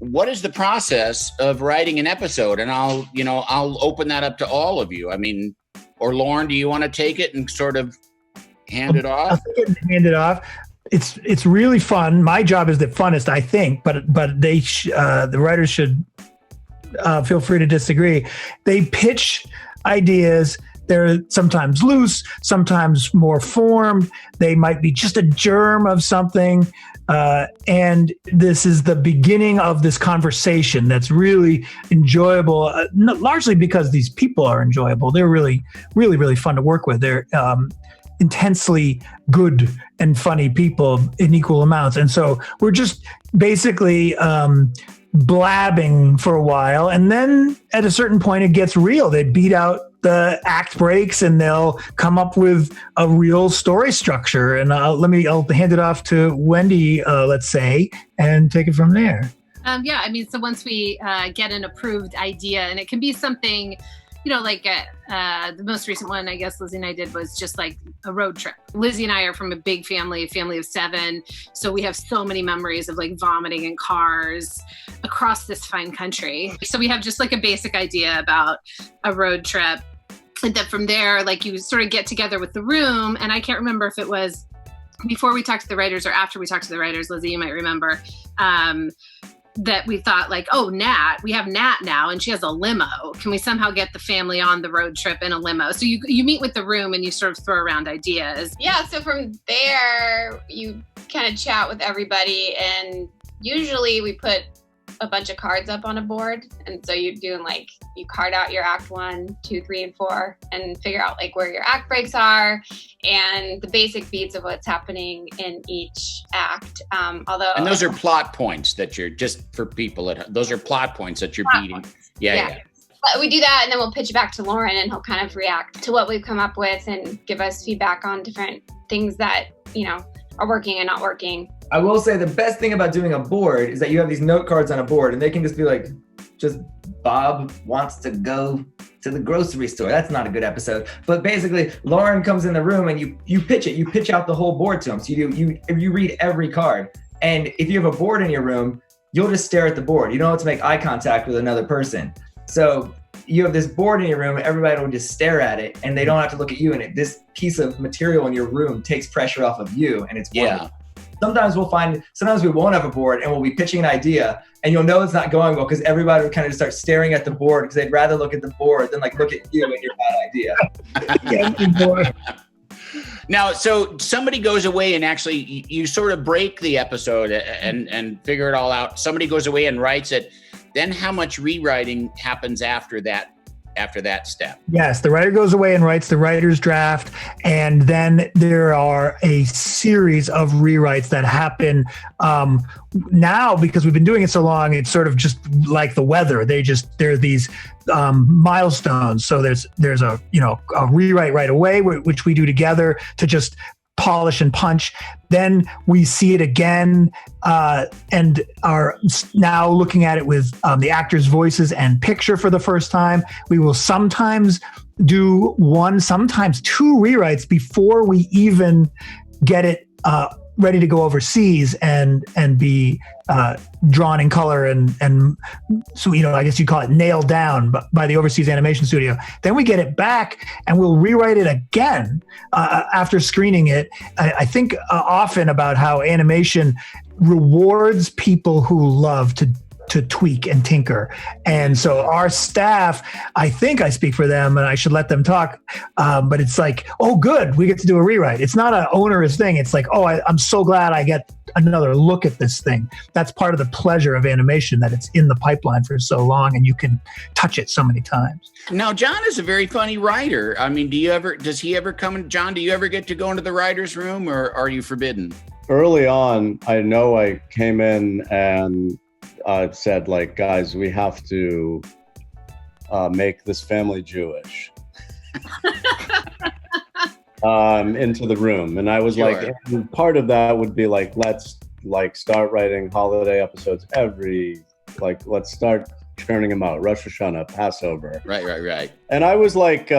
what is the process of writing an episode? And I'll open that up to all of you. I mean, or Lauren, do you want to take it and sort of hand it off? Hand it off. It's really fun. My job is the funnest, I think, but the writers should feel free to disagree. They pitch ideas. They're sometimes loose, sometimes more formed. They might be just a germ of something. And this is the beginning of this conversation that's really enjoyable, largely because these people are enjoyable. They're really, really, really fun to work with. They're intensely good and funny people in equal amounts. And so we're just basically blabbing for a while. And then at a certain point, it gets real. They beat out the act breaks and they'll come up with a real story structure. And I'll hand it off to Wendy, let's say, and take it from there. So once we get an approved idea, and it can be something, like the most recent one, I guess Lizzie and I did was just like a road trip. Lizzie and I are from a big family of 7. So we have so many memories of like vomiting in cars across this fine country. So we have just like a basic idea about a road trip. And then from there, like you sort of get together with the room. And I can't remember if it was before we talked to the writers or after we talked to the writers. Lizzie, you might remember that we thought like, oh, we have Nat now and she has a limo. Can we somehow get the family on the road trip in a limo? So you meet with the room and you sort of throw around ideas. Yeah, so from there, you kind of chat with everybody. And usually we put a bunch of cards up on a board, and so you card out your act 1, 2, 3, and 4 and figure out like where your act breaks are and the basic beats of what's happening in each act. And those are plot points that you're just for people those are plot points that you're beating. Yeah. But we do that, and then we'll pitch it back to Lauren, and he'll kind of react to what we've come up with and give us feedback on different things that are working and not working. I will say the best thing about doing a board is that you have these note cards on a board, and they can just be like, just Bob wants to go to the grocery store. That's not a good episode. But basically, Lauren comes in the room and you pitch it. You pitch out the whole board to him. So you read every card. And if you have a board in your room, you'll just stare at the board. You don't have to make eye contact with another person. So you have this board in your room, everybody will just stare at it, and they don't have to look at you. And this piece of material in your room takes pressure off of you, and it's wonderful. Sometimes we won't have a board and we'll be pitching an idea and you'll know it's not going well because everybody will kind of just start staring at the board because they'd rather look at the board than like look at you and your bad idea. Now, so somebody goes away and actually you sort of break the episode and figure it all out. Somebody goes away and writes it. Then how much rewriting happens after that step? Yes, the writer goes away and writes the writer's draft, and then there are a series of rewrites that happen now because we've been doing it so long. It's sort of just like the weather. There are these milestones. So there's a rewrite right away, which we do together to just polish and punch. Then we see it again and are now looking at it with the actors' voices and picture for the first time. We will sometimes do 1, sometimes 2 rewrites before we even get it ready to go overseas and be drawn in color and so I guess you call it nailed down by the overseas animation studio. Then we get it back and we'll rewrite it again after screening it. I think often about how animation rewards people who love to tweak and tinker. And so our staff, I think I speak for them and I should let them talk, but it's like, oh, good, we get to do a rewrite. It's not an onerous thing. It's like, oh, I'm so glad I get another look at this thing. That's part of the pleasure of animation, that it's in the pipeline for so long and you can touch it so many times. Now, John is a very funny writer. I mean, does he ever come, John, do you ever get to go into the writer's room or are you forbidden? Early on, I know I came in and said, like, guys, we have to make this family Jewish into the room. And I was like, and part of that would be like, let's like start writing holiday episodes let's start churning them out. Rosh Hashanah, Passover. Right. And I was like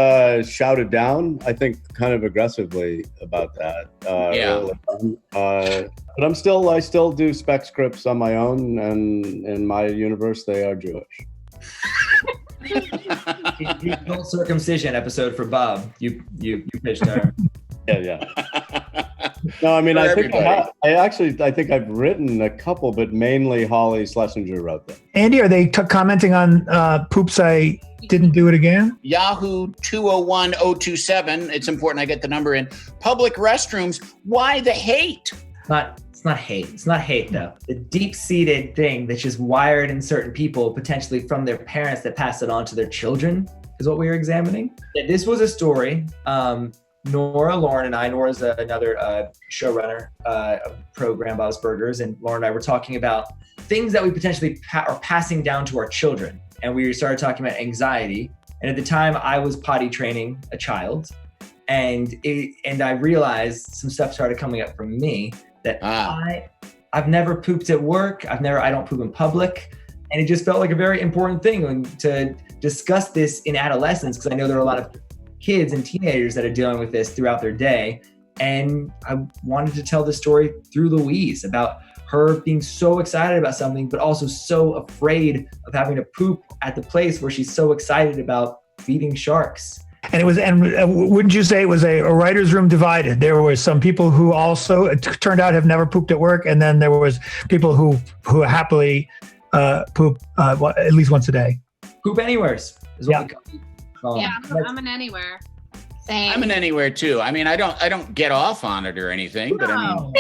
shouted down, I think kind of aggressively about that. Early on. But I still do spec scripts on my own, and in my universe, they are Jewish. Full circumcision episode for Bob. You pitched her. Yeah. No, I mean, I think I've written a couple, but mainly Holly Schlesinger wrote them. Andy, are they commenting on Poops I didn't do it again? Yahoo 201027. It's important I get the number in. Public restrooms. Why the hate? It's not hate. It's not hate, though. The deep-seated thing that's just wired in certain people, potentially from their parents that pass it on to their children, is what we were examining. Yeah, this was a story. Nora, Lauren, and I, Nora's another showrunner of the program, Bob's Burgers, and Lauren and I were talking about things that we potentially are passing down to our children. And we started talking about anxiety. And at the time, I was potty training a child. And I realized some stuff started coming up from me that I've never pooped at work. I don't poop in public. And it just felt like a very important thing to discuss this in adolescence, because I know there are a lot of kids and teenagers that are dealing with this throughout their day. And I wanted to tell the story through Louise about her being so excited about something, but also so afraid of having to poop at the place where she's so excited about feeding sharks. And wouldn't you say it was a writer's room divided? There were some people who also, it turned out, have never pooped at work. And then there was people who happily poop at least once a day. Poop anywheres is what we call it. I'm an anywhere. Same. I'm an anywhere too. I mean, I don't get off on it or anything, but I mean,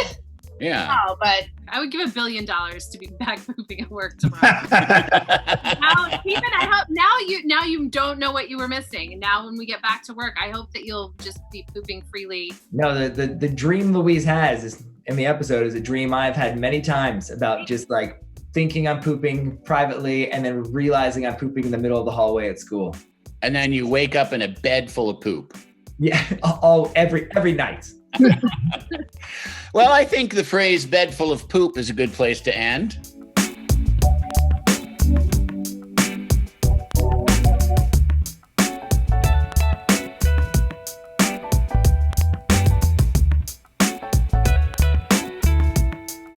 yeah. No, but I would give $1 billion to be back pooping at work tomorrow. Now, Stephen, I hope now you don't know what you were missing. And now when we get back to work, I hope that you'll just be pooping freely. No, the dream Louise has in the episode is a dream I've had many times about just like thinking I'm pooping privately and then realizing I'm pooping in the middle of the hallway at school. And then you wake up in a bed full of poop. Yeah, every night. Well, I think the phrase bed full of poop is a good place to end.